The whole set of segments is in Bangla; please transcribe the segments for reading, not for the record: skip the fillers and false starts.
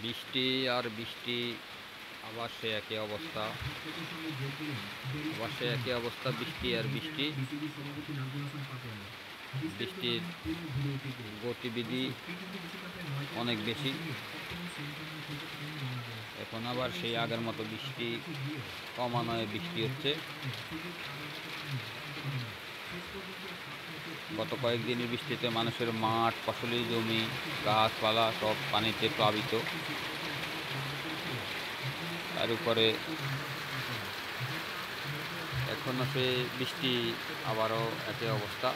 বৃষ্টি আর বৃষ্টি, আবার সে একই অবস্থা। আবার সে একই অবস্থা, বৃষ্টি আর বৃষ্টি। বৃষ্টির গতিবিধি অনেক বেশি। এখন আবার সেই আগের মতো বৃষ্টি কমানোয় বৃষ্টি হচ্ছে। গত কয়েকদিনের বৃষ্টিতে মানুষের মাঠ, ফসলি জমি, গাছপালা সব পানিতে প্লাবিত। তার উপরে এখনও সে বৃষ্টি, আবারও একই অবস্থা।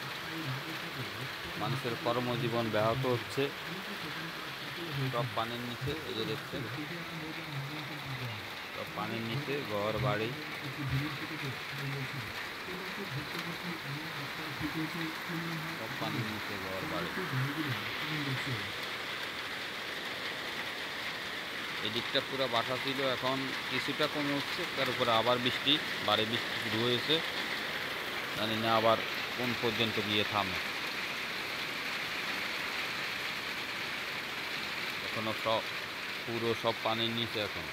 মানুষের কর্মজীবন ব্যাহত হচ্ছে, সব পানির নিচে। এই যে দেখছেন, সব পানির নিচে, ঘর বাড়ি। সব পানির নিচে, ঘর বাড়ি। এদিকটা পুরো বাসা ছিল, এখন কিছুটা কমে উঠছে। তার উপরে আবার বৃষ্টি, বৃষ্টি শুরু হয়েছে। জানি না আবার কোন পর্যন্ত গিয়ে থামে। এখনো সব পুরো সব পানির নিচে এখন।